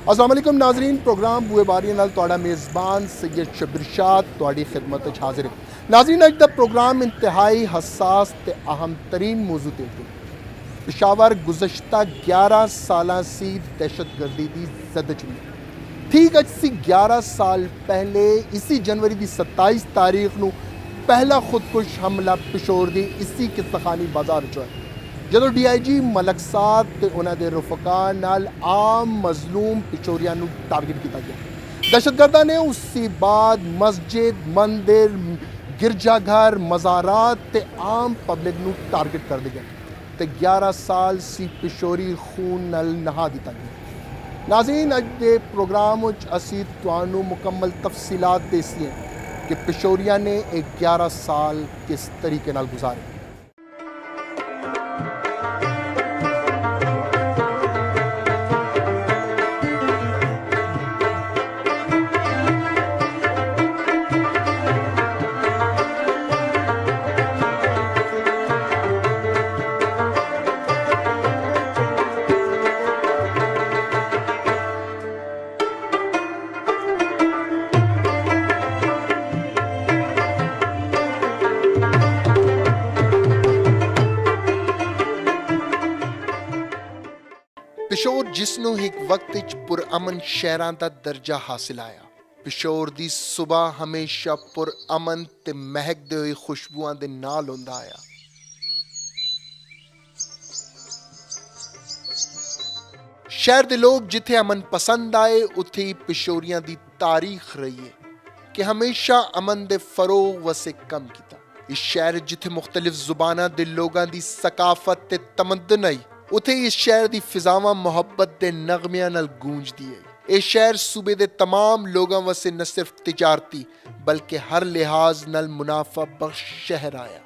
السلام علیکم ناظرین، پروگرام بوئے باری نال تواڈا میزبان سید شبیر شاہ تواڈی خدمت وچ حاضر ہے۔ ناظرین، اج دا پروگرام انتہائی حساس تے اہم ترین موضوع تے پشاور گزشتہ 11 سالاں سی دہشت گردی دی زد چ ٹھیک اج سی 11 سال پہلے اسی جنوری دی 27 تاریخ نو پہلا خودکش حملہ پشور دی اسی قصخانی بازار چ ہویا، جدو D I G Malik Saad تے انہاں دے رفقا نال عام مظلوم پچوریاں نو ٹارگٹ کیتا گیا۔ دہشت گرداں نے اسی بعد مسجد، مندر، گرجا گھر، مزارات تے عام پبلک نو ٹارگٹ کر دیا تے 11 سال سی پشوری خون نال نہا دیتا گیا۔ ناظرین، اج دے پروگرام وچ اسی تانوں مکمل تفصیلات دسی ہیں کہ پشوریاں نے ایک 11 سال کس طریقے نال گزارے۔ پشور جس نو ایک وقت پر امن شہراں دا درجہ حاصل آیا، پشور دی صبح ہمیشہ پر امن تے مہک دے ہوئے خوشبوآں دے نال ہوندا آیا۔ شہر دے لوگ جتھے امن پسند آئے اتھے ہی پشوریاں دی تاریخ رہی ہے کہ ہمیشہ امن دے فروغ وسے کم کیتا۔ اس شہر جتھے مختلف زباناں دے لوگاں دی ثقافت تے تمدن آئی، اتھے اس شہر دی فضاواں محبت دے نغمیاں نال گونج دی ہے۔ اس شہر صوبے دے تمام لوگاں واسطے نہ صرف تجارتی بلکہ ہر لحاظ نال منافع بخش شہر آیا۔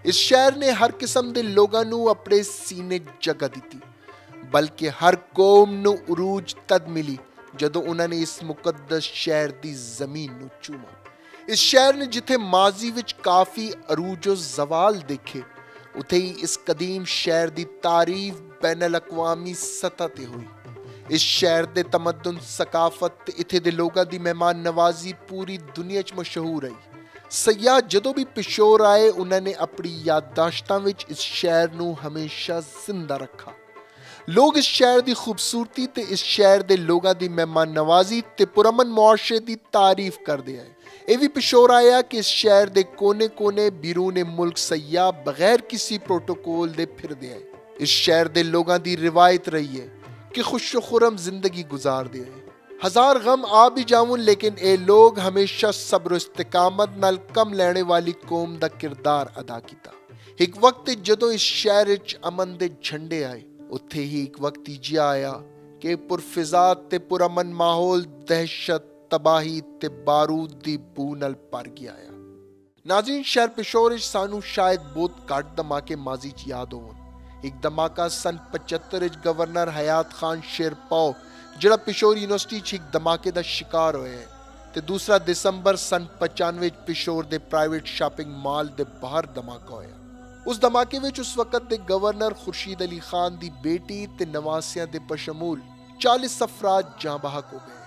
اس شہر نے ہر قسم دے لوگاں نو اپنے سینے جگہ دیتی، بلکہ ہر قوم نو عروج تد ملی جدو انہوں نے اس مقدس شہر دی زمین نو چوما۔ اس شہر نے جتھے ماضی وچ کافی عروج و زوال دیکھے، اتھے ہی اس قدیم شہر دی تعریف بین الاقوامی سطح تے ہوئی۔ اس شہر دے تمدن، ثقافت تے اتھے دے لوگاں دی مہمان نوازی پوری دنیا چ مشہور ہے۔ سیاح جدو بھی پشور آئے انہوں نے اپنی یادداشتاں وچ اس شہر نو ہمیشہ زندہ رکھا۔ لوگ اس شہر دی خوبصورتی تے اس شہر دے لوگاں دی مہمان نوازی تے پرامن معاشرے دی تعریف کردے آئے۔ یہ بھی پشور آیا کہ اس شہر دے کونے کونے بیرون ملک سیاح بغیر کسی پروٹوکول دے پھر دے آئے۔ اس شہر دے لوگاں دی روایت رہی ہے کہ خوش و خرم زندگی گزار دے آئے۔ ہزار غم آ بھی جاؤں لیکن اے لوگ ہمیشہ صبر و استقامت نال کم لینے والی قوم دا کردار ادا کیتا۔ ایک وقت جدو اس شہر وچ امن دے جھنڈے آئے، اتھے ہی ایک وقت جیا آیا کہ پرفضا تے پرامن ماحول دہشت، تباہی تے بارود دی بو نال پر گیا آیا۔ ناظرین، شہر پشور وچ سانو شاید بہت گھٹ دھماکے ماضی چ یاد ہون۔ ایک دھماکہ سن 75 وچ گورنر حیات خان شیرپاؤ جڑا پشور یونیورسٹی چ ایک دھماکے دا شکار ہوئے ہے، تے دوسرا دسمبر سن 95 وچ پشور دے پرائیویٹ شاپنگ مال دے باہر دھماکہ ہویا۔ اس دھماکے وچ اس وقت دے گورنر خورشید علی خان دی بیٹی تے نواسیاں دے بشمول 40 افراد جاں بحق ہو گئے۔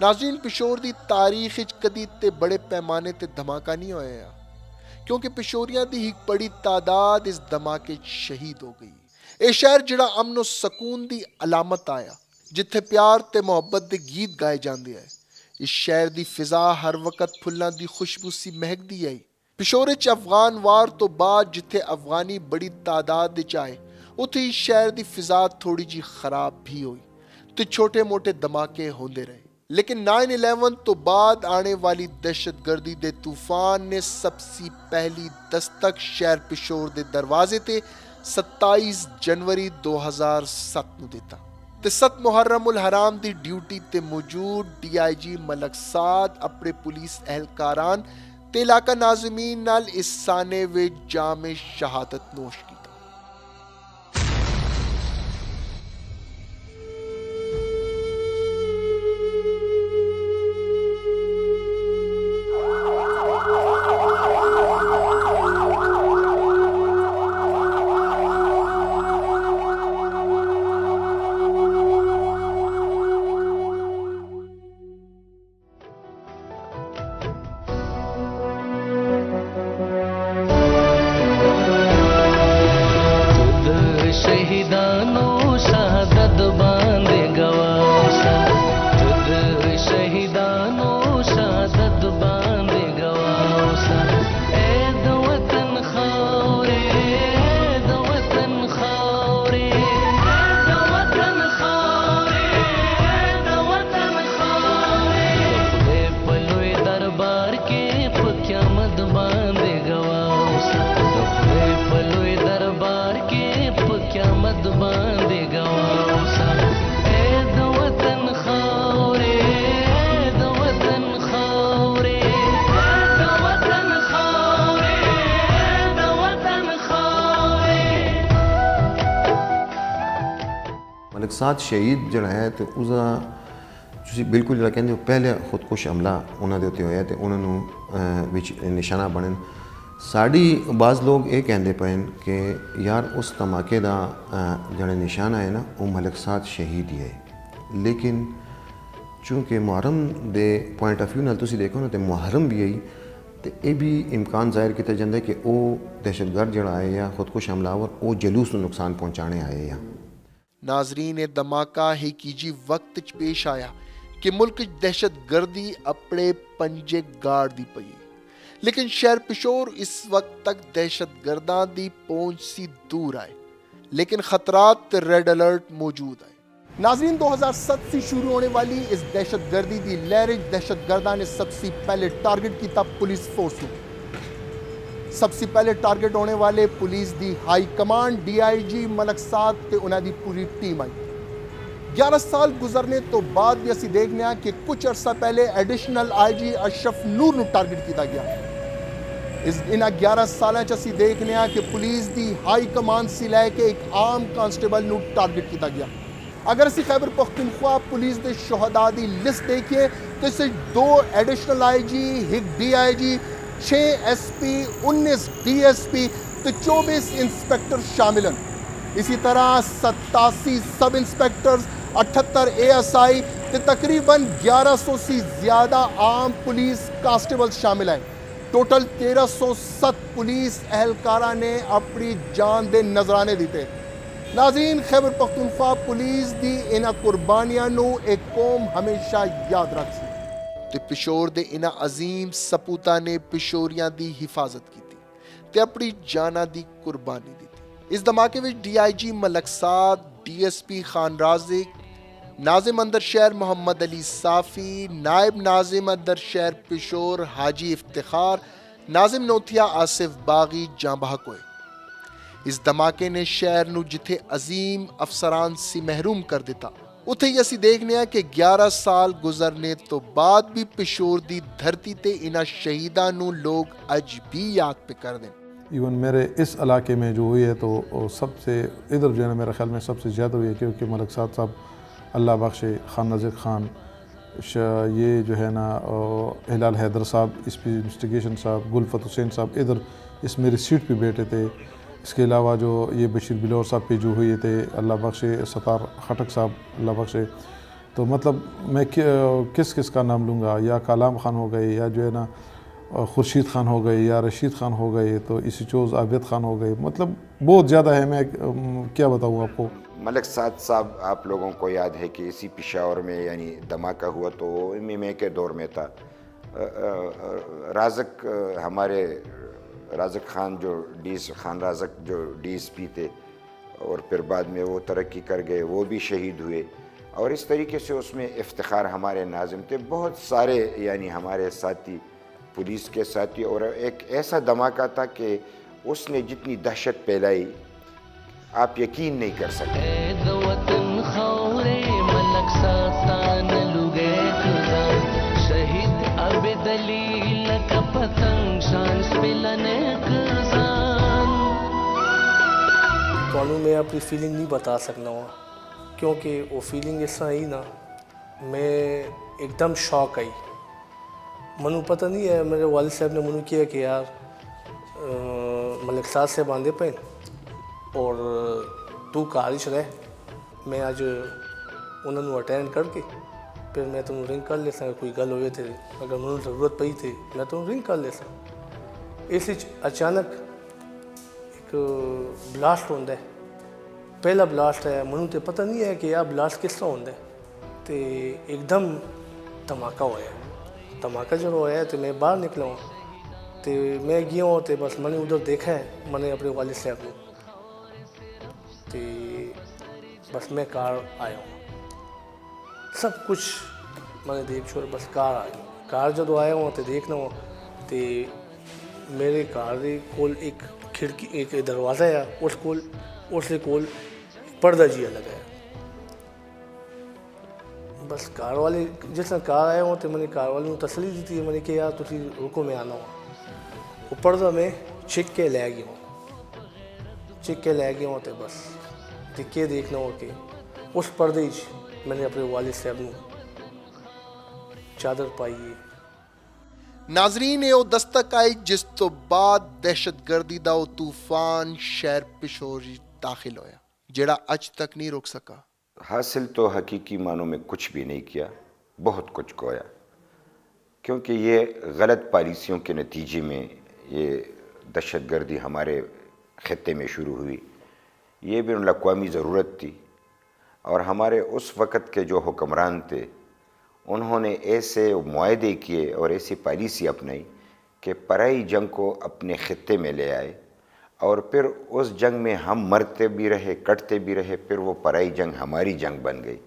ناظرین، پشور دی تاریخ وچ کدی تے بڑے پیمانے تے دھماکہ نہیں ہویا کیونکہ پشوریاں دی ایک بڑی تعداد اس دھماکے شہید ہو گئی۔ اے شہر جڑا امن و سکون دی علامت آیا، جتھے پیار تے محبت دے گیت گائے جاندے آئے۔ اس شہر دی فضا ہر وقت پھلاں دی خوشبو سی مہک دی آئی۔ پشور وچ افغان وار تو بعد جتھے افغانی بڑی تعداد وچ آئے، اتھے اس شہر دی فضا تھوڑی جی خراب بھی ہوئی تے چھوٹے موٹے دھماکے ہوندے رہے۔ لیکن 9/11 تو بعد آنے والی دہشت گردی دے طوفان نے سب سے پہلی دستک شہر پشور دے دروازے تے 27 جنوری 2007 نو دیتا تے 7 محرم الحرام دی ڈیوٹی تے موجود ڈی آئی جی ملک صاد اپنے پولیس اہلکاران تے علاقہ ناظمین نال اس سانے وچ جام شہادت نوش کیتا۔ صاد شہید جڑا ہے تو اسا تسی بالکل جڑا کہندے ہو پہلے خودکش حملہ انہاں دے اتنے ہویا تے انہاں نوں وچ نشانہ بنن. ساڈی بعض لوگ یہ کہندے پئے کہ یار اس دھماکے دا جڑا نشانہ ہے نا وہ ملک صاد شہید ہی ہے. لیکن چونکہ محرم دے پوائنٹ آف ویو نال تسی دیکھو نا تے محرم بھی ہے تو یہ بھی امکان ظاہر کیا جاتا ہے کہ وہ دہشت گرد جڑا آئے یا خودکش حملہ آور وہ جلوس نو نقصان پہنچانے آئے یا. ناظرین دھماکہ ہی وقت پیش آیا کہ ملک دہشت گردی اپنے پنجے گاڑ دی پئی. لیکن شہر پشور اس وقت تک دہشت گرداں دی پہنچ سی دور آئے لیکن خطرات ریڈ الرٹ موجود آئے. ناظرین 2007 سے شروع ہونے والی اس دہشت گردی دی لہر دہشت گرداں نے سب سے پہلے ٹارگٹ کیتا پولیس فورس کو. سب سے پہلے ٹارگٹ ہونے والے پولیس دی high command D I G Malik Saad تے انہاں دی پوری ٹیم آئی. 11 سال گزرنے تو بعد بھی اسی دیکھنے ہیں کہ کچھ عرصہ پہلے additional I G Ashraf Noor know target کیتا گیا. انہاں 11 سالاں چ اسی دیکھنے ہیں کہ پولیس دی ہائی کمانڈ سے لے کے ایک عام کانسٹیبل نو ٹارگٹ کیتا گیا. اگر اسی خیبر پختونخوا پولیس دے شہداء دی لسٹ دیکھیے تو اسے 2 additional I G, 1 D I G, 6 S P, 19 D S P تو 24 انسپیکٹر شامل ہیں. اسی طرح 87 سب انسپیکٹرز، 78 اے ایس آئی تو تقریباً 1100 سے زیادہ عام پولیس کانسٹیبل شامل ہیں. ٹوٹل 1307 پولیس اہلکارہ نے اپنی جان دے نذرانے دیتے. ناظرین خیبر پختونخوا پولیس دی انہاں قربانیاں نو ایک قوم ہمیشہ یاد رکھ سی تے پشور دے انہاں عظیم سپوتاں نے پشوریاں دی حفاظت کیتی تے اپنی جاناں دی قربانی دیتی. اس دھماکے وچ D I G Malik Saad, D S P Khan Raziq, ناظم اندر شہر محمد علی صافی، نائب ناظم اندر شہر پشور حاجی افتخار، ناظم نوتھیا آصف باغی جاں بحق ہوئے. اس دھماکے نے شہر نو جتھے عظیم افسران سے محروم کر دیتا اتھے ہی اسی دیکھنے ہیں کہ 11 سال گزرنے تو بعد بھی پشور دی دھرتی تے انہاں شہیداں نو لوگ اج بھی یاد پہ کر دیں. ایون میرے اس علاقے میں جو ہوئی ہے تو سب سے ادھر جو ہے نا میرے خیال میں سب سے زیادہ ہوئی ہے کیونکہ ملک صاد صاحب اللہ بخشے، خان نذیر خان، یہ جو ہے نا ہلال حیدر صاحب، اس پہ انویسٹیگیشن صاحب، گلفت حسین صاحب ادھر اس میری سیٹ پہ بیٹھے تھے. اس کے علاوہ جو یہ بشیر بلور صاحب پہ جو ہوئے تھے اللہ بخشے، ستار خٹک صاحب اللہ بخشے. تو مطلب میں کس کس کا نام لوں گا، یا کالام خان ہو گئے، یا جو ہے نا خورشید خان ہو گئے، یا رشید خان ہو گئے، تو اسی چوز عابد خان ہو گئے. مطلب بہت زیادہ ہے، میں کیا بتاؤں آپ کو. ملک صاد صاحب آپ لوگوں کو یاد ہے کہ اسی پشاور میں یعنی دھماکہ ہوا تو ایم اے کے دور میں تھا. رازق ہمارے رازق خان جو خان رازق جو ڈی ایس پی تھے اور پھر بعد میں وہ ترقی کر گئے، وہ بھی شہید ہوئے. اور اس طریقے سے اس میں افتخار ہمارے ناظم تھے، بہت سارے یعنی ہمارے ساتھی پولیس کے ساتھی. اور ایک ایسا دھماکہ تھا کہ اس نے جتنی دہشت پھیلائی آپ یقین نہیں کر سکتے. تھانوں میں اپنی فیلنگ نہیں بتا سکنا ہوں کیونکہ وہ فیلنگ اس طرح ہی نا میں ایک دم شوق آئی. منو پتہ نہیں ہے میرے والد صاحب نے منو کیا کہ یار ملک صاد سے باندھے پہ اور تو کارش رہ، میں آج انہوں نے اٹینڈ کر کے پھر میں تمہیں رنگ کر لیسا. کوئی گل ہوئے تھے اگر منو ضرورت پئی تھی میں تمہیں رنگ کر لیسا. اس اچانک ایک بلاسٹ ہوتا ہے، پہلا بلاسٹ ہے. منو تو پتہ نہیں ہے کہ یار بلاسٹ کس طرح ہوتا ہے، تو ایک دم دھماکہ ہوا. دھماکہ جب ہوا ہے تو میں باہر نکلا ہوں تو میں گیا ہوں تو بس میں نے ادھر دیکھا ہے، میں نے اپنے والد صاحب کو تو بس میں کار آیا ہوں، سب کچھ میں نے دیکھ چھوڑا، بس کار آئی. کار جب آیا ہوں تو دیکھنا ہوں تو میرے کار دے کول ایک کھڑکی ایک دروازہ ہے، اس دے کول پردہ جیا لگا ہے. بس کار والے جس طرح کار آیا ہوں تو میں نے کار والے تسلی دی تھی، میں نے کہ یار تسی رکو میں آنا ہوں. وہ پردہ میں چھک کے لے گیا ہوں تو بس کے دیکھنا ہو کہ اس پردے میں نے اپنے والد صاحب نو چادر پائی ہے۔ ناظرین یہ دستک آئی جس تو بعد دہشت گردی دا طوفان شہر پشور داخل ہویا جڑا اج تک نہیں رک سکا۔ حاصل تو حقیقی معنوں میں کچھ بھی نہیں کیا، بہت کچھ کھویا، کیونکہ یہ غلط پالیسیوں کے نتیجے میں یہ دہشت گردی ہمارے خطے میں شروع ہوئی۔ یہ بین الاقوامی ضرورت تھی، اور ہمارے اس وقت کے جو حکمران تھے انہوں نے ایسے معاہدے کیے اور ایسی پالیسی اپنائی کہ پرائی جنگ کو اپنے خطے میں لے آئے، اور پھر اس جنگ میں ہم مرتے بھی رہے، کٹتے بھی رہے، پھر وہ پرائی جنگ ہماری جنگ بن گئی،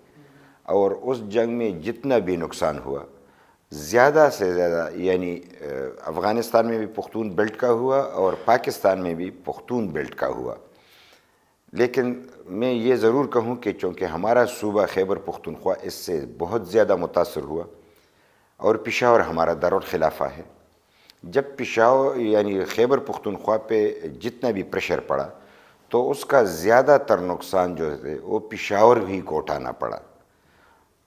اور اس جنگ میں جتنا بھی نقصان ہوا زیادہ سے زیادہ یعنی افغانستان میں بھی پختون بیلٹ کا ہوا اور پاکستان میں بھی پختون بیلٹ کا ہوا۔ لیکن میں یہ ضرور کہوں کہ چونکہ ہمارا صوبہ خیبر پختونخوا اس سے بہت زیادہ متاثر ہوا، اور پشاور ہمارا دارالخلافہ ہے، جب پشاور یعنی خیبر پختونخوا پہ جتنا بھی پریشر پڑا تو اس کا زیادہ تر نقصان جو ہے وہ پشاور ہی کو اٹھانا پڑا،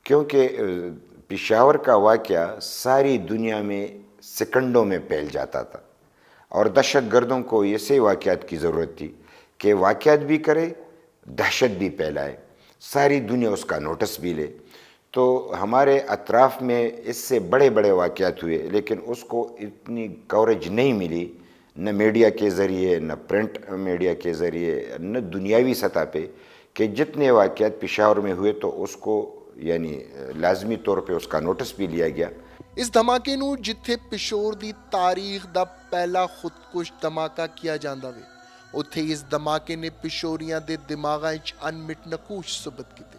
کیونکہ پشاور کا واقعہ ساری دنیا میں سیکنڈوں میں پھیل جاتا تھا، اور دہشت گردوں کو ایسے واقعات کی ضرورت تھی کہ واقعات بھی کرے، دہشت بھی پھیلائے، ساری دنیا اس کا نوٹس بھی لے۔ تو ہمارے اطراف میں اس سے بڑے بڑے واقعات ہوئے، لیکن اس کو اتنی کوریج نہیں ملی، نہ میڈیا کے ذریعے، نہ پرنٹ میڈیا کے ذریعے، نہ دنیاوی سطح پہ، کہ جتنے واقعات پشاور میں ہوئے تو اس کو یعنی لازمی طور پہ اس کا نوٹس بھی لیا گیا۔ اس دھماکے نو جتھے پشور دی تاریخ دا پہلا خودکش دھماکہ کیا جاندا وے، اتھے اس دھماکے نے پشوریاں دے دماغاں وچ انمٹ نقوش ثبت کیتے۔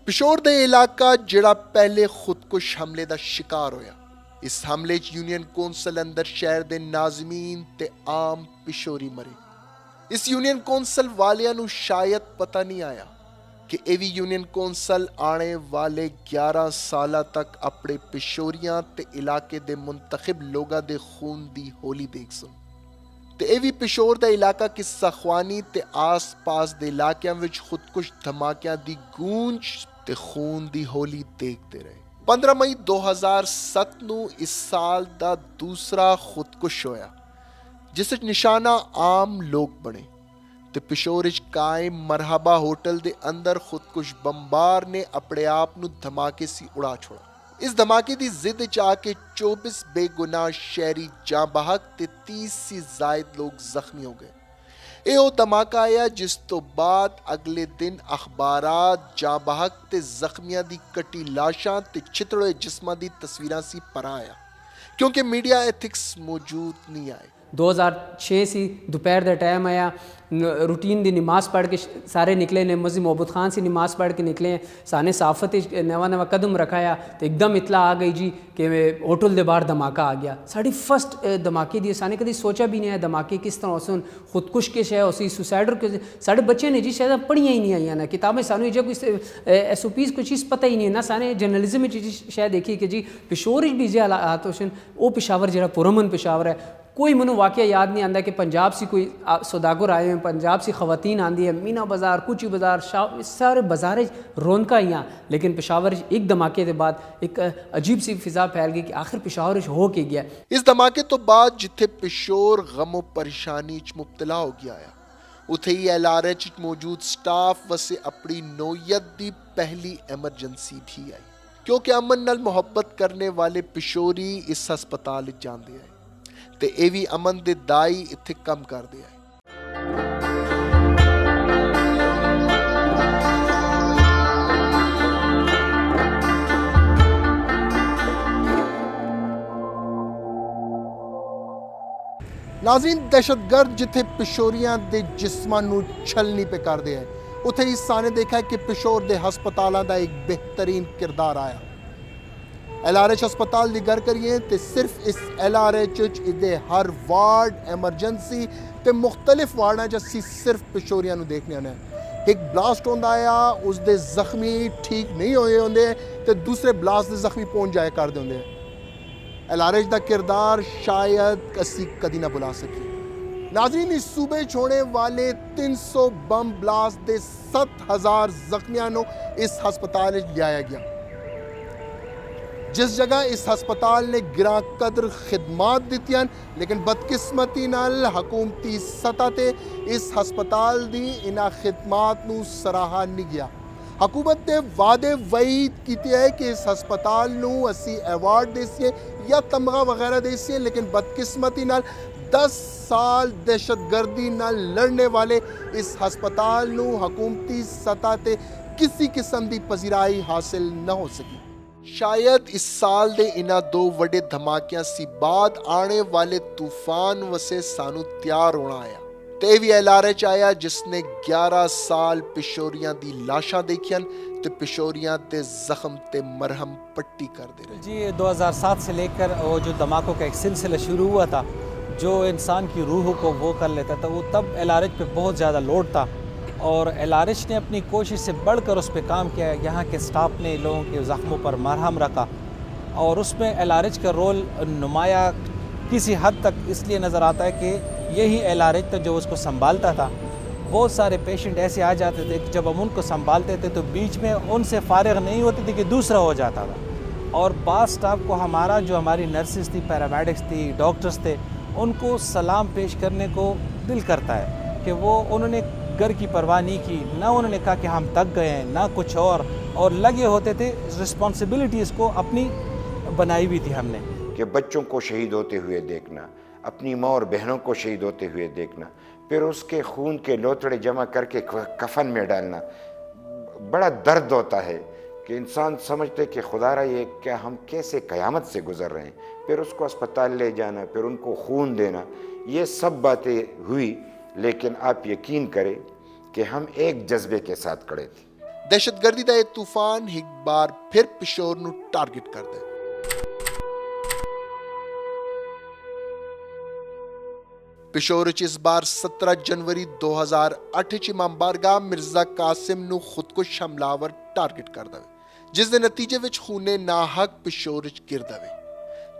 پشور دے علاقہ جڑا پہلے خودکش حملے دا شکار ہویا، اس حملے چ یونین کونسل اندر شہر دے ناظمین تے عام پشوری مرے۔ اس یونین کونسل والیاں نو شاید پتہ نہیں آیا کہ ایوی یونین کونسل آنے والے 11 سالہ تک اپنے پشوریاں تے علاقے دے منتخب لوگاں دے خون دی ہولی دیکھ سن، تے ایوی پشور دا علاقہ قصہ خوانی تے آس پاس دے علاقیاں وچ خودکش دھماکیاں دی گونج تے خون دی ہولی دیکھتے رہے۔ 15 مئی 2007 نو اس سال دا دوسرا خودکش ہویا، جس وچ نشانہ عام لوگ بنے، تے پشور وچ قائم مرحبا ہوٹل دے اندر خودکش بمبار نے اپنے آپ نو دھماکے سی اڑا چھوڑا۔ اس دھماکے دی زد وچ آ کے 24 بے گناہ شہری جاں بحق تے 30 سے زائد لوگ زخمی ہو گئے۔ اے او دھماکہ آیا جس تو بعد اگلے دن اخبارات جاں بحق تے زخمیاں دی کٹی لاشاں تے چھتڑے جسماں دی تصویراں سی پر آیا، کیونکہ میڈیا ایتھکس موجود نہیں آئے۔ 2006 سی دوپہر دا ٹائم آیا، روٹین دی نماز پڑھ کے سارے نکلے نے، مزید محبت خان سی نماز پڑھ کے نکلے ہیں، سانے صافت نواں قدم رکھایا تو ایک دم اطلاع آ گئی جی کہ ہوٹل دے باہر دھماکہ آ گیا۔ ساری فرسٹ دھماکے دی سانے کدی سوچا بھی نہیں ہے دھماکے کس طرح اسن خودکش کے شے اسی سوسائڈر کے سارے بچے نے جی شاید پڑھیاں ہی نہیں آئیاں نا کتابیں، سانو جو کوئی ایس او پیز کوئی چیز پتہ ہی نہیں ہے نا، سانے جرنلزم شاید دیکھی کہ جی پشور بھی زی حالات ہوشن، وہ پشاور جڑا پرامن پشاور ہے۔ کوئی منو واقعہ یاد نہیں آتا کہ پنجاب سے کوئی سوداگر آئے ہیں، پنجاب سے خواتین آندی ہے، مینا بازار، کوچی بازار، سارے بازار رونقاں ہی ہیں، لیکن پشاور ایک دھماکے کے بعد ایک عجیب سی فضا پھیل گئی کہ آخر پشاور ہو کے گیا۔ اس دھماکے تو بعد جتھے پشور غم و پریشانی چ مبتلا ہو گیا ہے، اتھے ہی ایل آر ایچ موجود سٹاف وسے اپنی نوعیت دی پہلی ایمرجنسی بھی آئی، کیونکہ امن نال محبت کرنے والے پشوری اس ہسپتال جاندے آئے تے اے وی امن دے دائی اتھے کم کر دے آئے۔ ناظرین، دہشت گرد جتھے پشوریاں دے جسماں نو چھلنی پہ کر دے آئے، اتھے اس سانے دیکھا ہے کہ پشور دے ہسپتالاں دا ایک بہترین کردار آیا۔ ایل آر ایچ ہسپتال دی گر کریے تے صرف اس ایل آر ایچ ادے ہر وارڈ ایمرجنسی تے مختلف وارڈاں جسی صرف پشوریاں نو دیکھنے آنے ایک بلاسٹ ہوندا آیا، اس دے زخمی ٹھیک نہیں ہوئے ہوندے تے دوسرے بلاسٹ دے زخمی پہنچ جائے کر دے ہوندے۔ ایل آر ایچ دا کردار شاید اسی کدی نہ بلا سکی۔ ناظرین اس صوبے چھوڑے والے 300 بم بلاسٹ دے 7000 زخمیاں نو اس ہسپتال لیا گیا. جس جگہ اس ہسپتال نے گراں قدر خدمات دیتیاں لیکن بدقسمتی نال حکومتی سطح تے اس ہسپتال دی انہاں خدمات نو سراہا نہیں گیا. حکومت نے وعدے وعید کیتے ہے کہ اس ہسپتال نو اسی ایوارڈ دے سی یا تمغہ وغیرہ دے سی, لیکن بدقسمتی نال 10 سال دہشت گردی نال لڑنے والے اس ہسپتال نو حکومتی سطح تے کسی قسم دی پذیرائی حاصل نہ ہو سکی. شاید اس سال دے انہاں 2 وڈے دھماکیاں سی بعد آنے والے طوفان وسے سانو تیار ہونا آیا. تے وی LRH آیا جس نے 11 سال پشوریاں دی لاشاں دیکھیاں تے پشوریاں تے زخم تے مرہم پٹی کر دے رہے. جی 2007 سے لے کر وہ جو دھماکوں کا ایک سلسلہ شروع ہوا تھا جو انسان کی روح کو وہ کر لیتا تھا, وہ تب LRH پہ بہت زیادہ لوڈ تھا اور LRH نے اپنی کوشش سے بڑھ کر اس پہ کام کیا. یہاں کے سٹاف نے لوگوں کے زخموں پر مرہم رکھا اور اس میں LRH کا رول نمایاں کسی حد تک اس لیے نظر آتا ہے کہ یہی LRH تھا جو اس کو سنبھالتا تھا. بہت سارے پیشنٹ ایسے آ جاتے تھے کہ جب ہم ان کو سنبھالتے تھے تو بیچ میں ان سے فارغ نہیں ہوتی تھی کہ دوسرا ہو جاتا تھا. اور بعض سٹاف کو ہماری نرسز تھی, پیرامیڈکس تھی, ڈاکٹرز تھے, ان کو سلام پیش کرنے کو دل کرتا ہے کہ وہ انہوں نے گھر کی پرواہ نہیں کی, نہ انہوں نے کہا کہ ہم تک گئے ہیں نہ کچھ اور لگے ہوتے تھے. رسپانسبلٹی اس کو اپنی بنائی بھی تھی ہم نے کہ بچوں کو شہید ہوتے ہوئے دیکھنا, اپنی ماں اور بہنوں کو شہید ہوتے ہوئے دیکھنا, پھر اس کے خون کے لوتڑے جمع کر کے کفن میں ڈالنا, بڑا درد ہوتا ہے کہ انسان سمجھتے کہ خدا را یہ کیا ہم کیسے قیامت سے گزر رہے ہیں. پھر اس کو اسپتال لے جانا, پھر ان کو خون دینا, یہ سب باتیں ہوئی, لیکن آپ یقین کریں کہ ہم ایک جذبے کے ساتھ کھڑے تھے. دہشت گردی دا یہ طوفان ایک بار پھر پشور نو ٹارگٹ کر دے. پشور اس بار 17 جنوری 2008 امام بارگاہ مرزا قاسم نو خودکش حملاور ٹارگٹ کر دے جس دے نتیجے وچ خونے ناحق پشور گر دے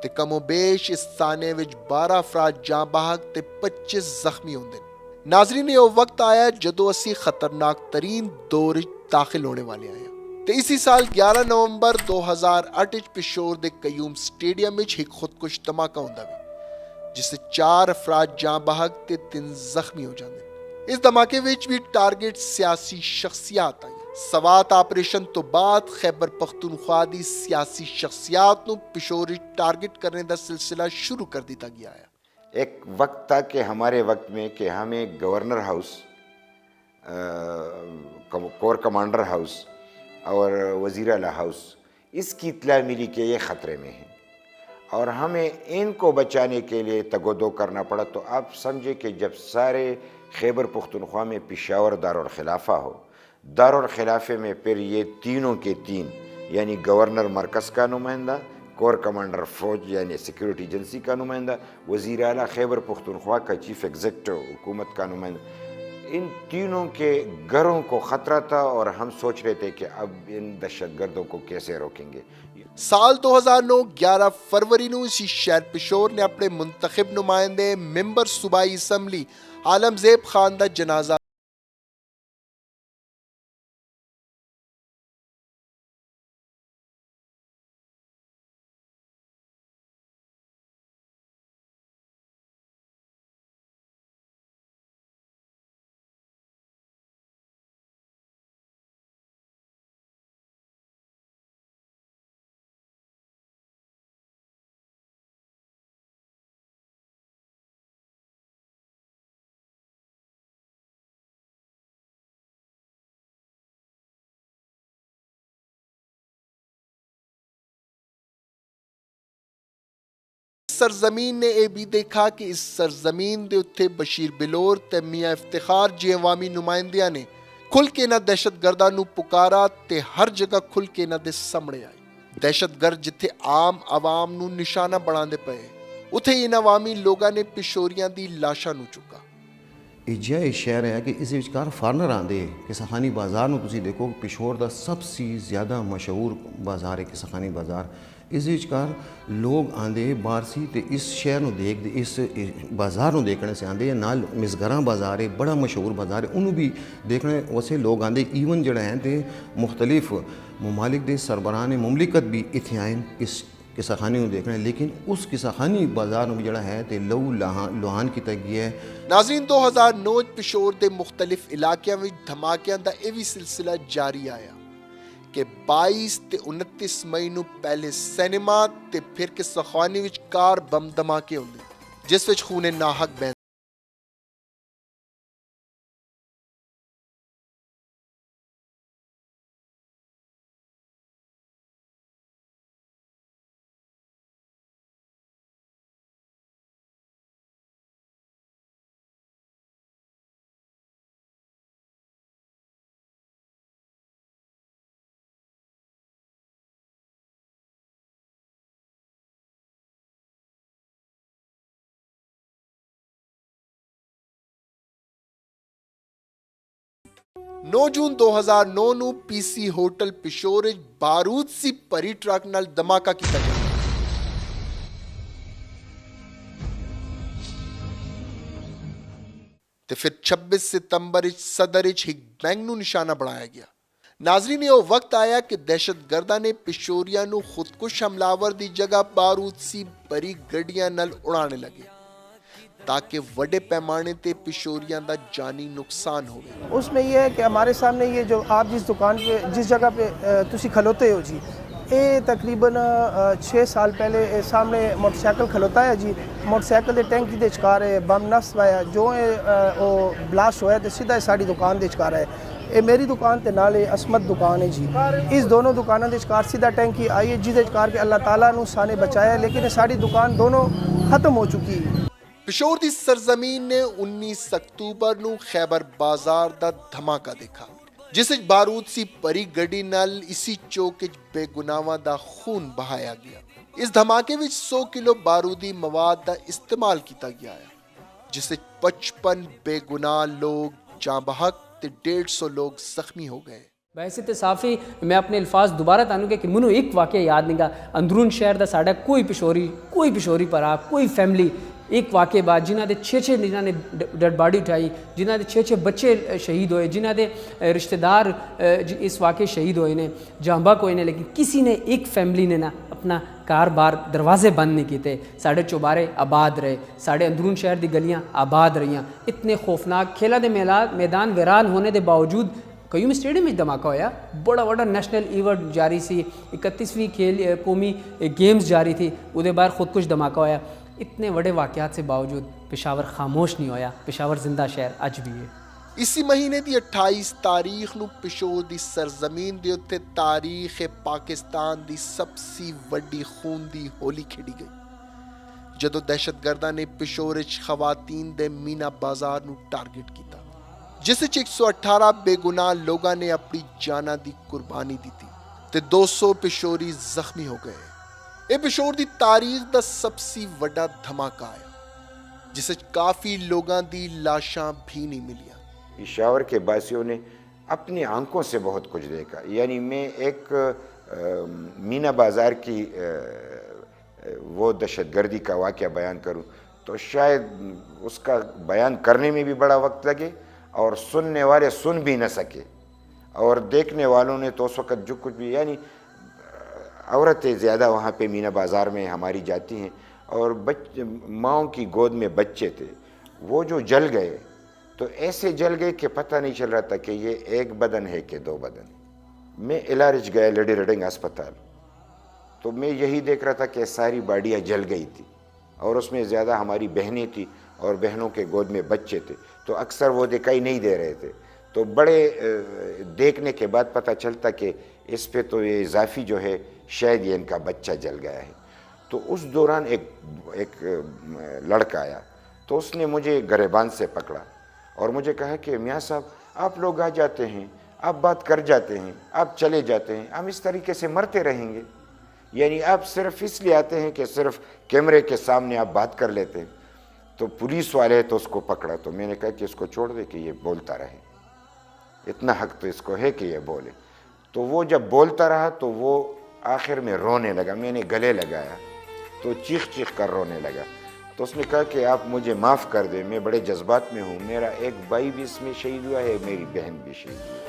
تے کم و بیش اس سانے وچ 12 افراد جاں بحق تے 25 زخمی ہوندے. ناظرین یہ وقت آیا جدو اسی خطرناک ترین دور داخل ہونے والے آئے تے اسی سال 11 نومبر 2008 پشور دے قیوم سٹیڈیم وچ ایک خودکش دھماکہ ہوندا وے جس سے 4 افراد جاں بحق تے 3 زخمی ہو جاندے. اس دھماکے وچ بھی ٹارگٹ سیاسی شخصیات آئی. سوات آپریشن تو بعد خیبر پختونخوا دی سیاسی شخصیات نو پشور ٹارگٹ کرنے دا سلسلہ شروع کر دیتا گیا ہے. ایک وقت تھا کہ ہمارے وقت میں کہ ہمیں governor house, corps commander house اور وزیر اعلیٰ ہاؤس اس کی اطلاع ملی کہ یہ خطرے میں ہیں اور ہمیں ان کو بچانے کے لیے تگودو کرنا پڑا. تو آپ سمجھے کہ جب سارے خیبر پختونخوا میں پشاور دارالخلافہ ہو, دارالخلافے میں پھر یہ تینوں کے تین یعنی گورنر مرکز کا نمائندہ, کور کمانڈر فوج یعنی سیکیورٹی ایجنسی کا نمائندہ, وزیر اعلیٰ خیبر پختونخوا کا چیف ایگزیکٹو حکومت کا نمائندہ, ان تینوں کے گھروں کو خطرہ تھا اور ہم سوچ رہے تھے کہ اب ان دہشت گردوں کو کیسے روکیں گے. سال 2009 11 فروری نو اسی شہر پشور نے اپنے منتخب نمائندے ممبر صوبائی اسمبلی عالم زیب خان دا جنازہ سرزمین نے یہ بھی دیکھا کہ اس سرزمین دے اتھے بشیر بلور تے میاں افتخار جی عوامی نمائندیاں نے کھل کے نہ دہشت گرداں نو پکارا تے ہر جگہ کھل کے نہ دے سامنے آئی. دہشت گرد جتھے عام عوام نو نشانہ بنا دے پئے اتھے ان عوامی لوگاں نے پشوریاں دی لاشاں نو چکا. ਇਹ ਸ਼ਹਿਰ ਹੈ ਕਿ ਇਸ ਵਿਚਕਾਰ ਫਾਰਨਰ ਆਉਂਦੇ ਕਿਸਾਨੀ ਬਾਜ਼ਾਰ ਨੂੰ ਤੁਸੀਂ ਦੇਖੋ, ਪਿਸ਼ੌਰ ਦਾ ਸਭ ਤੋਂ ਜ਼ਿਆਦਾ ਮਸ਼ਹੂਰ ਬਾਜ਼ਾਰ ਹੈ ਕਿਸਾਨੀ ਬਾਜ਼ਾਰ। ਇਸ ਵਿਚਕਾਰ ਲੋਕ ਆਉਂਦੇ ਬਾਹਰ ਸੀ ਤੇ ਇਸ ਸ਼ਹਿਰ ਨੂੰ ਦੇਖਦੇ, ਇਸ ਬਾਜ਼ਾਰ ਨੂੰ ਦੇਖਣ ਸੇ ਆਉਂਦੇ। ਨਾਲ ਮਿਸਗਰਾਂ ਬਾਜ਼ਾਰ ਹੈ, ਬੜਾ ਮਸ਼ਹੂਰ ਬਾਜ਼ਾਰ ਹੈ, ਉਹਨੂੰ ਵੀ ਦੇਖਣੇ ਵਾਸਤੇ ਲੋਕ ਆਉਂਦੇ। ਈਵਨ ਜਿਹੜਾ ਹੈ ਤੇ ਮੁxtਲਿਫ ਮਮਾਲਿਕ ਦੇ ਸਰਬਰਾਹਾਨ ਮੁਮਲਿਕਤ ਵੀ ਇੱਥੇ ਆਏ ਇਸ قصہ خانی کو دیکھ رہے ہیں، لیکن اس قصہ خانی بازار میں جڑا ہے تے لو لوہان کیتا گیا ہے۔ ناظرین 2009 پشور دے مختلف علاقیاں وچ دھماکیاں دا یہ بھی سلسلہ جاری آیا کہ 22 تے 29 مئی نو پہلے سینما تے پھر قصہ خانی وچ کار بم دھماکے ہوندے جس وچ خون ناحق بہن۔ نو جون 2009 نو پی سی ہوٹل پشور وچ بارود سی بھری ٹرک نال دھماکہ کیتا گیا۔ تے پھر 26 ستمبر وچ صدر وچ ایک بینک نو نشانہ بنایا گیا۔ ناظرین یہ وقت آیا کہ دہشت گرداں نے پشوریاں نو خودکش حملاور دی جگہ بارود سی بھری گڈیاں نال اڑانے لگے تاکہ بڑے پیمانے تے پشوریاں دا جانی نقصان ہوئے۔ اس میں یہ ہے کہ ہمارے سامنے یہ جو آپ جس دکان پہ جس جگہ پہ تسی کھلوتے ہو جی، یہ تقریباً 6 سال پہلے سامنے موٹر سائیکل کھلوتا ہے جی، موٹر سائیکل دے ٹینکی دے چکار ہے بم نس وایا جو وہ بلاسٹ ہویا تے سیدھا ساری دکان دے چکار ہے۔ یہ میری دکان تے نالے عصمت دکان ہے جی، اس دونوں دکانوں دے چکار سیدھا ٹینکی آئی ہے جس دے چکار کے اللہ تعالیٰ نے سانے بچایا ہے، لیکن ساری دکان دونوں ختم ہو چکی ہے۔ پشور دی سرزمین نے 19 اکتوبر نو خیبر بازار دا دھماکہ دیکھا جس وچ بارود سی بھری گڈی نال اسی چوک وچ بے گناہاں دا خون بہایا گیا۔ اس دھماکے وچ 100 کلو بارودی مواد دا استعمال کیتا گیا ہے جس وچ 55 بے گناہ لوگ جاں بحق تے 150 لوگ زخمی ہو گئے۔ بحیثیت صافی میں اپنے الفاظ دوبارہ تانوں کہ منو ایک واقعہ یاد نہیں گا اندرون شہر دا ساڈا کوئی پشوری پرا کوئی فیملی ایک واقعے بعد جنہ دے 6 جنہ نے ڈیڈ باڈی اٹھائی، جنہ دے 6 بچے شہید ہوئے، جنہ دے رشتہ دار اس واقعے شہید ہوئے نے جاں بحق ہوئے نے، لیکن کسی نے ایک فیملی نے نا اپنا کار بار دروازے بند نہیں کیتے، ساڑھے چوبارے آباد رہے، ساڑھے اندرون شہر دی گلیاں آباد رہیاں۔ اتنے خوفناک کھیلا دے میدان ویران ہونے دے باوجود قیوم اسٹیڈیم میں دھماکہ ہویا، بڑا نیشنل ایونٹ جاری سی، 31ویں کھیل قومی گیمز جاری تھی، وہ دے باہر خودکش دھماکہ ہویا۔ اتنے بڑے واقعات سے باوجود پشاور خاموش نہیں ہویا، پشاور زندہ شہر اج بھی ہے۔ اسی مہینے دی 28 تاریخ نو پشور دی سرزمین دے اتے تاریخ پاکستان دی سب سی وڈی خون دی ہولی کھیڑی گئی جدو دہشت گرداں نے پشور وچ خواتین دے مینا بازار نو ٹارگٹ کیتا جس وچ 118 بے گناہ لوگاں نے اپنی جاناں دی قربانی دتی تے 200 پشوری زخمی ہو گئے۔ اے پشور دی تاریخ دا سب سی وڈا دھماکہ آیا جس وچ کافی لوگاں دی لاشاں بھی نہیں ملیاں۔ پشاور کے باسیوں نے اپنی آنکھوں سے بہت کچھ دیکھا، یعنی میں ایک مینا بازار کی وہ دہشت گردی کا واقعہ بیان کروں تو شاید اس کا بیان کرنے میں بھی بڑا وقت لگے اور سننے والے سن بھی نہ سکے، اور دیکھنے والوں نے تو اس وقت جو کچھ بھی، یعنی عورتیں زیادہ وہاں پہ مینا بازار میں ہماری جاتی ہیں، اور ماؤں کی گود میں بچے تھے، وہ جو جل گئے تو ایسے جل گئے کہ پتہ نہیں چل رہا تھا کہ یہ ایک بدن ہے کہ 2 بدن۔ میں علاج گیا لیڈی ریڈنگ اسپتال، تو میں یہی دیکھ رہا تھا کہ ساری باڈیاں جل گئی تھی، اور اس میں زیادہ ہماری بہنیں تھیں اور بہنوں کے گود میں بچے تھے، تو اکثر وہ دکھائی نہیں دے رہے تھے، تو بڑے دیکھنے کے بعد پتہ چلتا کہ اس پہ تو یہ اضافی جو ہے شاید یہ ان کا بچہ جل گیا ہے۔ تو اس دوران ایک لڑکا آیا تو اس نے مجھے گریبان سے پکڑا اور مجھے کہا کہ میاں صاحب آپ لوگ آ جاتے ہیں، آپ بات کر جاتے ہیں، آپ چلے جاتے ہیں، ہم اس طریقے سے مرتے رہیں گے، یعنی آپ صرف اس لیے آتے ہیں کہ صرف کیمرے کے سامنے آپ بات کر لیتے ہیں۔ تو پولیس والے تو اس کو پکڑا، تو میں نے کہا کہ اس کو چھوڑ دے کہ یہ بولتا رہے، اتنا حق تو اس کو ہے کہ یہ بولے. تو وہ جب بولتا رہا تو وہ آخر میں رونے لگا، میں نے گلے لگایا تو چیخ چیخ کر رونے لگا. تو اس نے کہا کہ آپ مجھے معاف کر دیں، میں بڑے جذبات میں ہوں، میرا ایک بھائی بھی اس میں شہید ہوا ہے، میری بہن بھی شہید ہوئی.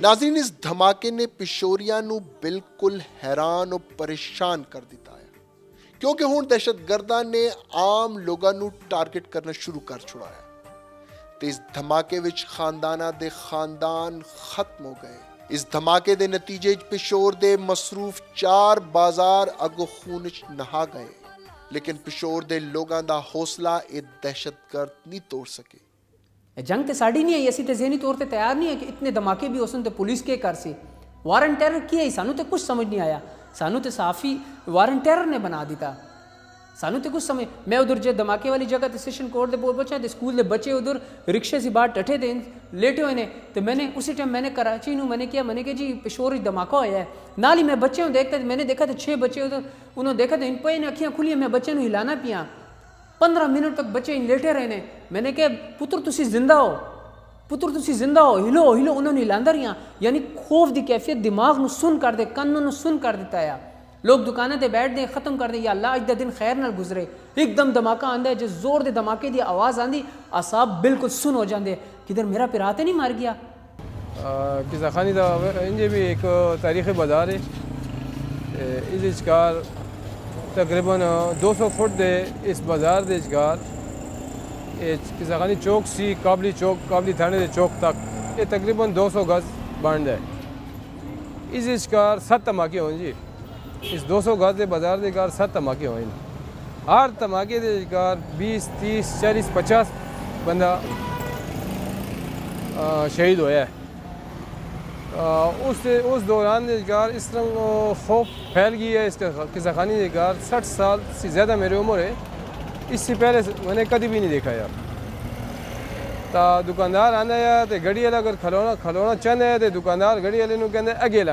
ناظرین، اس دھماکے نے پشوریاں نو بالکل حیران اور پریشان کر دیتا ہے، کیونکہ ہن دہشت گرداں نے عام لوگاں نو ٹارگٹ کرنا شروع کر چھڑایا. تے اس دھماکے وچ خانداناں دے خاندان ختم ہو گئے. اس دھماکے دے نتیجے پشور دے مصروف 4 بازار اگو خون وچ نہا گئے، لیکن پشور دے لوگاں دا حوصلہ اے دہشت گرد نہیں توڑ سکے. جنگ تے ساڑی نہیں آئی، اسی تے ذہنی طور تے تیار نہیں ہے کہ اتنے دھماکے بھی ہوسن تے پولیس کے کر سی. وارن ٹیرر کی ہے، سانو تے کچھ سمجھ نہیں آیا. سانو تے صافی وارن ٹیرر نے بنا دیتا. سانو تے کچھ سمجھ. میں ادھر جو دھماکے والی جگہ تے سیشن کورٹ دے پہنچا تے اسکول دے بچے ادھر رکشے سے باہر ٹٹھے دے لیٹے ہوئے نے. تو میں نے اسی ٹائم میں نے کراچی نو میں نے کہا جی پشور دھماکہ ہوا ہے. نال ہی میں بچے ہوں دیکھتا، میں نے دیکھا تو 6 بچے ادھر، انہوں نے دیکھا تو ان پہ نے اکھیاں کھلی، میں بچے نو ہلانا پیاں. 15 منٹ تک بچے ان لیٹے رہے نے. میں نے کہا پتر تسی زندہ ہو، پتر تسی زندہ ہو، ہلو ہلو. انہوں نے ہلاندہ رہیاں. یعنی خوف دی کیفیت دماغ نو سن کر دے، کنوں نو سن کر دیتا ہے. لوگ دکانیں تے بیٹھ دیں، ختم کر دیں، یا اللہ اج دا دن خیر نال گزرے. ایک دم دھماکہ آندا ہے، جو زور دے دھماکے دی آواز آندی، اعصاب بالکل سن ہو جاندے. کدھر میرا پیرا تے نہیں مار گیا. قصہ خانی دا انجے بھی ایک تاریخی بازار ہے. اس اچکار تقریباً 200 فٹ دے اس بازار دے اچکار قصہ خانی چوک سی قابلی چوک، قابلی تھانے دے چوک تک یہ تقریباً 200 گز بانڈ ہے. اس اچکار 7 دھماکے ہوئے جی. اس 200 گز دے بازار دے کار 7 دھماکے ہوئے. ہر دھماکے دے اچکار 20 30 40 50 بندہ شہید ہویا ہے. اس دوران اچکار اس طرح خوف پھیل گئی ہے. اس قصہ خانی کے اچکار 60 سال سے زیادہ میری عمر ہے. اس سے پہلے میں نے کبھی بھی نہیں دیکھا یار. تا دکاندار آنا ہے تو گڑی والا اگر کھلونا چاہتا ہے تو دکاندار گڑی والے نو کہتے اگے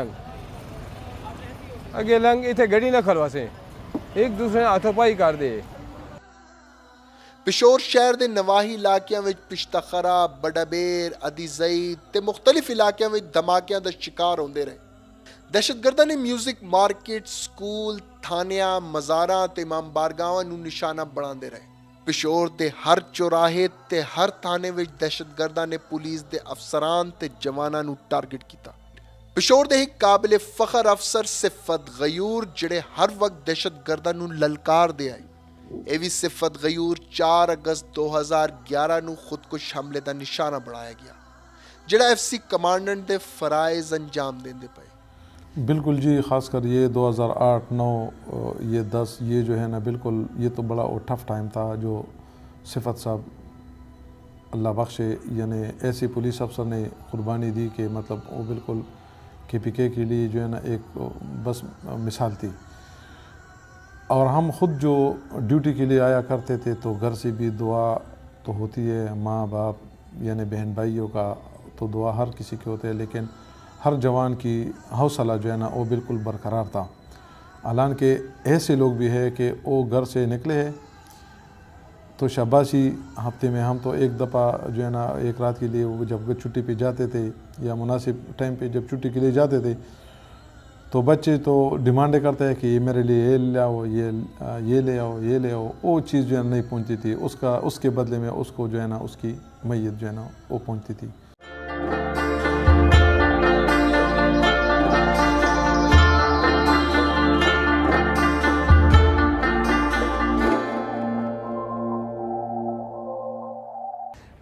لنگ اتنے گڑی نہ کھلوا سے، ایک دوسرے ہاتھوں پائی کر دے. پشور شہر دے نواحی علاقیاں وچ پشتخرا، بڑا بیر، ادی زئی تے مختلف علاقیاں وچ دھماکیاں دا شکار ہوندے رہے. دہشت گرداں نے میوزک مارکیٹ، سکول، تھانیاں، مزاراں تے امام بارگاہاں نو نشانہ بناندے رہے. پشور دے ہر چوراہے تے ہر تھانے وچ دہشت گرداں نے پولیس دے افسران تے جواناں نو ٹارگٹ کیتا. پشور دے ایک قابل فخر افسر صفت غیور جڑے ہر وقت دہشت گرداں نو للکار دے آئی. اے وی صفت غیور 4 اگست 2011 نو خودکش حملے دا نشانہ بنایا گیا، جڑا FC کمانڈنٹ دے فرائض انجام دیندے پئے. بالکل جی، خاص کر یہ 2008 9 یہ 10 یہ جو ہے نا بالکل یہ تو بڑا ٹف ٹائم تھا جو صفت صاحب اللہ بخشے یعنی ایسی پولیس افسر نے قربانی دی کہ مطلب وہ بالکل KPK کے لیے جو ہے نا ایک بس مثال تھی. اور ہم خود جو ڈیوٹی کے لیے آیا کرتے تھے تو گھر سے بھی دعا تو ہوتی ہے، ماں باپ یعنی بہن بھائیوں کا تو دعا ہر کسی کے ہوتے ہے، لیکن ہر جوان کی حوصلہ جو ہے نا وہ بالکل برقرار تھا. حالانکہ ایسے لوگ بھی ہے کہ وہ گھر سے نکلے ہیں تو شاباشی ہفتے میں ہم تو ایک دفعہ جو ہے نا ایک رات کے لیے وہ جب چھٹی پہ جاتے تھے یا مناسب ٹائم پہ جب چھٹی کے لیے جاتے تھے تو بچے تو ڈیمانڈ کرتے ہیں کہ یہ میرے لیے یہ لے آؤ، یہ لے آؤ، یہ لے آؤ. وہ چیز جو ہے نہیں پہنچتی تھی، اس کے بدلے میں اس کو جو ہے نا اس کی میت جو ہے نا وہ پہنچتی تھی.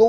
2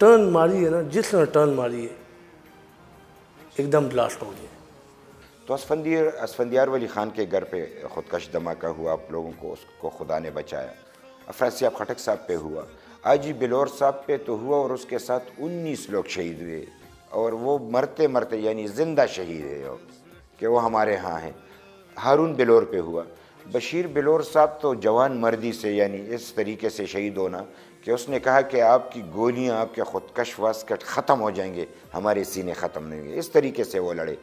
ٹرن ماری ہے نا، جس نے ٹرن ماری ہے ایک دم بلاسٹ ہو گیا. تو اسفندیار ولی خان کے گھر پہ خودکش دھماکہ ہوا، آپ لوگوں کو اس کو خدا نے بچایا. افراسیاب خٹک صاحب پہ ہوا، آجی بلور صاحب پہ تو ہوا، اور اس کے ساتھ 19 لوگ شہید ہوئے، اور وہ مرتے مرتے یعنی زندہ شہید ہے کہ وہ ہمارے ہاں ہیں. ہارون بلور پہ ہوا. بشیر بلور صاحب تو جوان مردی سے یعنی اس طریقے سے شہید ہونا کہ اس نے کہا کہ آپ کی گولیاں، آپ کے خودکش واسکٹ ختم ہو جائیں گے، ہمارے سینے ختم نہیں ہوں گے. اس طریقے سے وہ لڑے.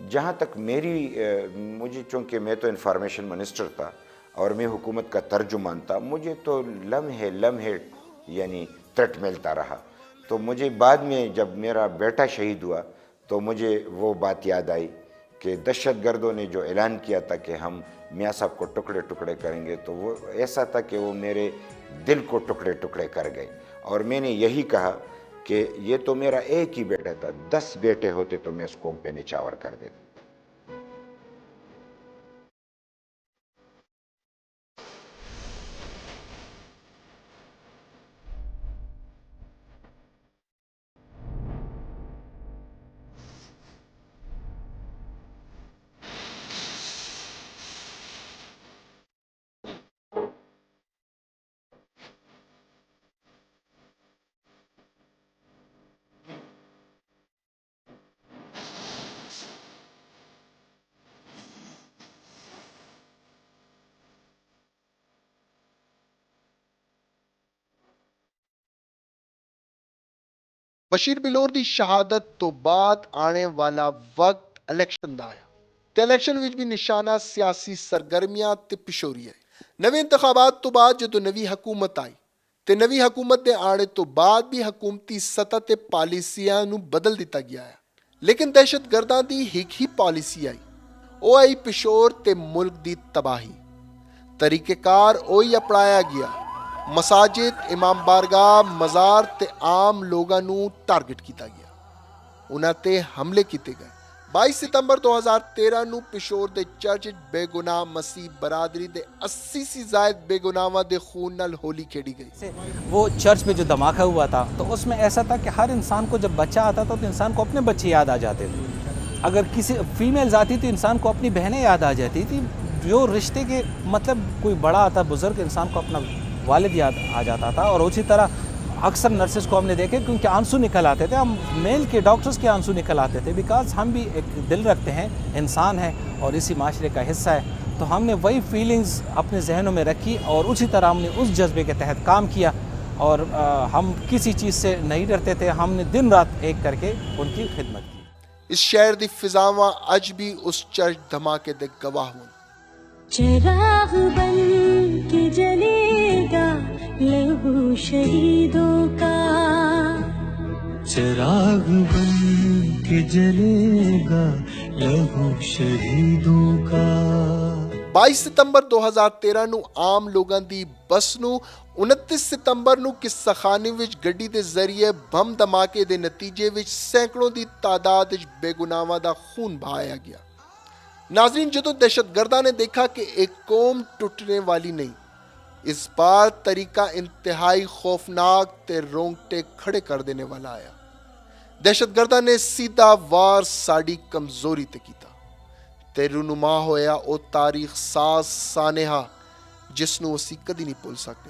جہاں تک مجھے چونکہ میں تو انفارمیشن منسٹر تھا اور میں حکومت کا ترجمان تھا، مجھے تو لمحے یعنی تھریٹ ملتا رہا. تو مجھے بعد میں جب میرا بیٹا شہید ہوا تو مجھے وہ بات یاد آئی کہ دہشت گردوں نے جو اعلان کیا تھا کہ ہم میاں صاحب کو ٹکڑے ٹکڑے کریں گے، تو وہ ایسا تھا کہ وہ میرے دل کو ٹکڑے ٹکڑے کر گئے. اور میں نے یہی کہا کہ یہ تو میرا ایک ہی بیٹا تھا، 10 بیٹے ہوتے تو میں اس قوم پہ نچاور کر دیتا. بشیر بلور دی شہادت تو بعد آنے والا وقت الیکشن دا آیا تے الیکشن وچ بھی نشانہ سیاسی سرگرمیاں تے پشوری آئی. نویں انتخابات تو بعد جدو نوی حکومت آئی تے نوی حکومت دے آنے تو بعد بھی حکومتی سطح تے پالیسیاں نو بدل دیتا گیا ہے. لیکن دہشت گرداں دی ایک ہی پالیسی آئی، او آئی پشور تے ملک دی تباہی. طریقہ کار اوہی اپنایا گیا، مساجد، امام بارگاہ، مزار تے عام لوگاں نو ٹارگٹ کیتا گیا، انہاں تے حملے کیتے گئے. 22 ستمبر 2013 نو پشور دے چرچ بے گناہ مسیح برادری دے 80 سے زائد بے گناہاں دے خون نال ہولی کھیڑی گئی. وہ چرچ میں جو دھماکہ ہوا تھا تو اس میں ایسا تھا کہ ہر انسان کو جب بچہ آتا تھا تو انسان کو اپنے بچے یاد آ جاتے تھے. اگر کسی فیمیلز آتی تو انسان کو اپنی بہنیں یاد آ جاتی تھی. جو رشتے کے مطلب کوئی بڑا آتا بزرگ، انسان کو اپنا والد یاد آ جاتا تھا. اور اسی طرح اکثر نرسز کو ہم نے دیکھے کیونکہ آنسو نکل آتے تھے، ہم میل کے ڈاکٹرز کے آنسو نکل آتے تھے، بیکاز ہم بھی ایک دل رکھتے ہیں، انسان ہیں اور اسی معاشرے کا حصہ ہے. تو ہم نے وہی فیلنگز اپنے ذہنوں میں رکھی اور اسی طرح ہم نے اس جذبے کے تحت کام کیا. اور ہم کسی چیز سے نہیں ڈرتے تھے، ہم نے دن رات ایک کر کے ان کی خدمت کی. اس شہر دی فضاواں اج بھی اس چرچ دھماکے دے گواہ ہوں. چراغ بن کے جلے گا لہو شہیدوں کا، چراغ بن کے جلے گا لہو شہیدوں کا. 22 ستمبر 2013 نو عام لوگاں دی بس نو 29 ستمبر نو قصہ خانے وچ گڈی دے ذریعے بم دھماکے دے نتیجے وچ سینکڑوں دی تعداد وچ بے گناہاں دا خون بہایا گیا. ناظرین، جدو دہشت گرداں نے دیکھا کہ ایک قوم ٹوٹنے والی نہیں، اس بار طریقہ انتہائی خوفناک تے رونگٹے کھڑے کر دینے والا آیا. دہشت گرداں نے سیدھا وار ساڑی کمزوری تے کیتا تے رونما ہویا او تاریخ ساز سانحہ جس نو اسی کدی نہیں بھول سکتے.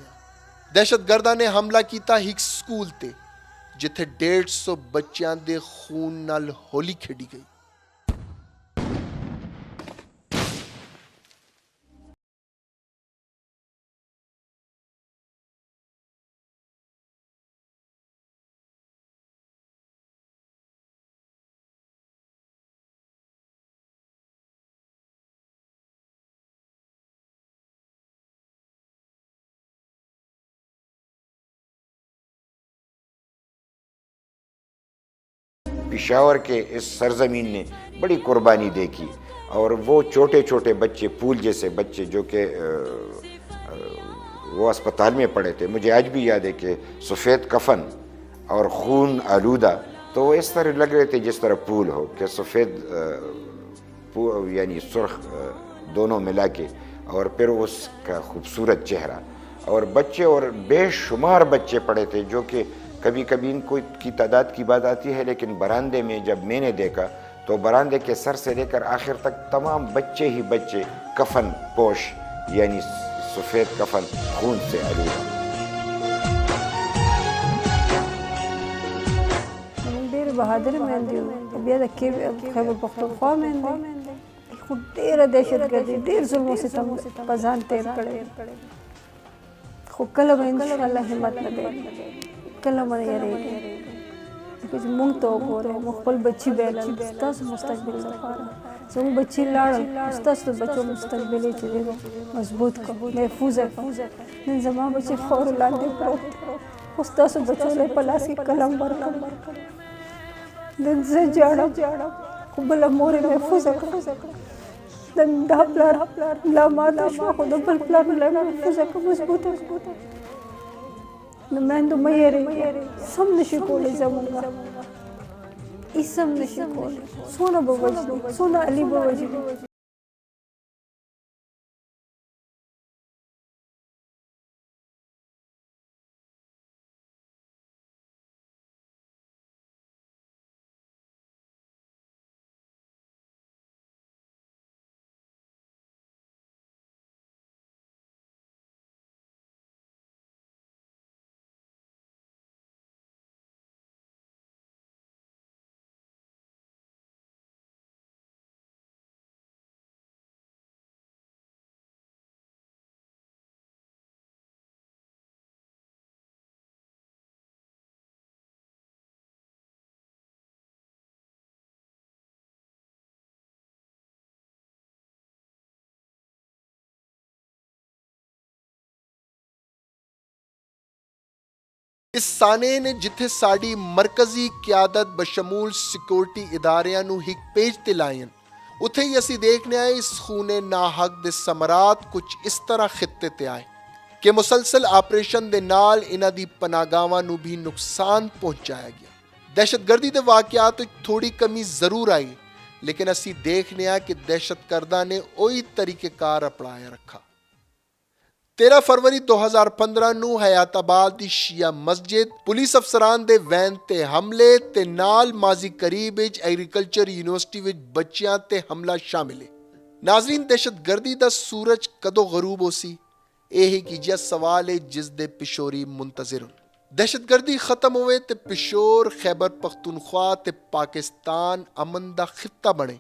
دہشت گرداں نے حملہ کیتا ایک سکول تے جتھے 150 بچیاں دے خون نال ہولی کھیڑی گئی. پشاور کے اس سرزمین نے بڑی قربانی دیکھی، اور وہ چھوٹے چھوٹے بچے، پھول جیسے بچے جو کہ وہ اسپتال میں پڑے تھے، مجھے آج بھی یاد ہے کہ سفید کفن اور خون آلودہ، تو وہ اس طرح لگ رہے تھے جس طرح پھول ہو، کہ سفید یعنی سرخ دونوں ملا کے، اور پھر اس کا خوبصورت چہرہ، اور بچے اور بے شمار بچے پڑے تھے جو کہ کبھی کبھی ان کو کی تعداد کی بات آتی ہے، لیکن براندے میں جب میں نے دیکھا تو براندے کے سر سے لے کر آخر تک تمام بچے ہی بچے کفن پوش، یعنی سفید کفن خون سے آلودہ۔ ډېر بهادر میندې وو، بیا د خیبر پښتونخوا میندې خو ډېره دهشتګردي، ډېر ظلم و ستم په ځان تېر کړی، خو کله به انشاءالله همت نه دی، کله به نه یېرېږي چې موږ ته وګورئ، موږ خپل بچي بایلل، ستاسو مستقبل لپاره زموږ بچي لاړل، ستاسو د بچو مستقبل یې چې دی مضبوط کړو، محفوظ کړو. نن زما بچي خاورو لاندې پروت دی، خو ستاسو بچو له په لاس کې قلم ورکړم. نن زه جاړم، خو بله مور یې محفوظه کړه. نن دا پلار ملا ماته شوه، خو د بل پلار ملا محفوظه کړه، مضبوطه کړه. نو میندو مه یېرېږئ، سم نشي کولی زمونږ، هېڅ هم نشي کولی، څونه به وژني، څونه علي به وژني. اس سانے نے جتھے ساڑی مرکزی قیادت بشمول سیکورٹی اداریاں نو ہک پیج تے لائن، اتھے ہی اسی دیکھنے آئے اس خونے ناحق دے سمرات کچھ اس طرح خطے تے آئے کہ مسلسل آپریشن دے نال انہ دی پناگاواں نو بھی نقصان پہنچایا گیا. دہشت گردی دے واقعات تھوڑی کمی ضرور آئی، لیکن اسی دیکھنے آئے کہ دہشت گردہ نے اوہی طریقہ کار اپنایا رکھا. 13 فروری 2015 نو حیات آباد دی شیعہ مسجد پولیس افسران دے وین تے حملے تے نال ماضی قریب ایگریکلچر یونیورسٹی وچ بچیاں تے حملہ شامل ہے. ناظرین، دہشت گردی دا سورج کدو غروب ہو سی، یہی کیجیا سوال ہے جس دے پشوری منتظر. دہشت گردی ختم ہوئے تے پشور، خیبر پختونخوا تے پاکستان امن دا خطہ بنے،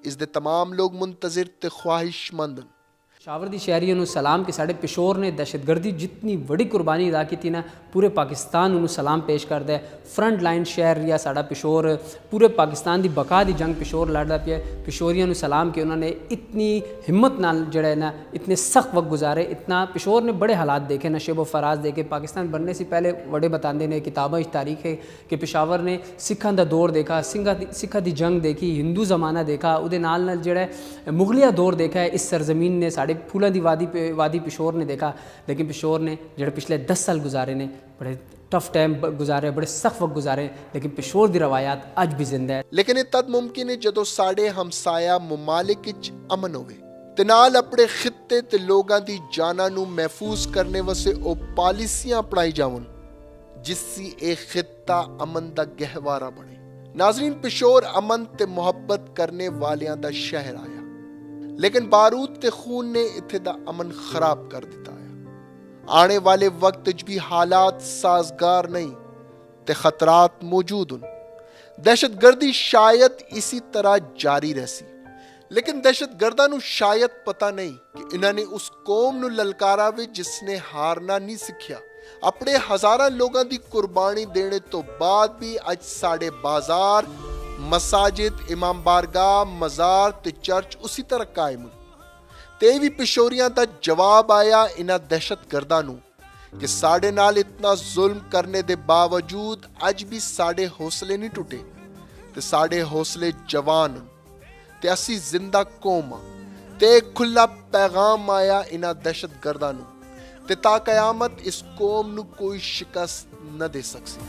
اس دے تمام لوگ منتظر تے خواہش مند. پشاور دی شہریوں نو سلام کہ ساڑھے پشور نے دہشت گردی جتنی بڑی قربانی ادا کی تھی نا، پورے پاکستان انہوں سلام پیش کر دے. فرنٹ لائن شہر رہا ساڑھا پشور، پورے پاکستان دی بقا دی جنگ پشور لڑدا پیا. پشوریوں نو سلام کہ انہوں نے اتنی ہمت نال جڑے نا اتنے سخت وقت گزارے. اتنا پشور نے بڑے حالات دیکھے، نشیب و فراز دیکھے. پاکستان بننے سے پہلے بڑے بتاندے نے کتابیں تاریخ ہے کہ پشاور نے سکھاں دا دور دیکھا، سکھاں دی جنگ دیکھی، ہندو زمانہ دیکھا، اودے نال جڑا مغلیہ دور دیکھا ہے. اس سرزمین نے ساڑھے پھولاں دی وادی پشور نے دیکھا. لیکن پشور نے جڑے پچھلے 10 سال گزارے نے بڑے ٹف ٹائم گزارے، بڑے سخت وقت گزارے، لیکن پشور دی روایات اج بھی زندہ ہے. لیکن یہ تد ممکن ہے جدو ساڑے ہمسایہ ممالک وچ امن ہوئے تے نال اپنے خطے تے لوگاں دی جاناں نو محفوظ کرنے واسطے او پالیسیاں اپنائی جاون جس سی ایک خطہ امن دا گہوارہ بنے. ناظرین، پشور امن تے محبت کرنے والیاں دا شہر آیا، لیکن بارود تے خون نے اتھے دا امن خراب کر دیتا ہے. آنے والے وقت بھی حالات سازگار نہیں تے خطرات موجود ہیں. دہشت گردی شاید اسی طرح جاری رہسی، لیکن دہشت گرداں نو شاید پتہ نہیں کہ انہوں نے اس قوم نو للکارا وے جس نے ہارنا نہیں سکھیا. اپنے ہزاراں لوگاں دی قربانی دینے تو بعد بھی اج ساڑے بازار، مساجد، امام بارگاہ، مزار تے چرچ اسی طرح قائم ہیں. تے بھی پشوریاں دا جواب آیا انہاں دہشت گرداں نو کہ ساڑے نال اتنا ظلم کرنے دے باوجود اج بھی ساڑے حوصلے نہیں ٹوٹے تے ساڑے حوصلے جوان تے اسی زندہ قوم تے کھلا پیغام آیا انہاں دہشت گرداں نو تے تا قیامت اس قوم نو کوئی شکست نہ دے سکسی.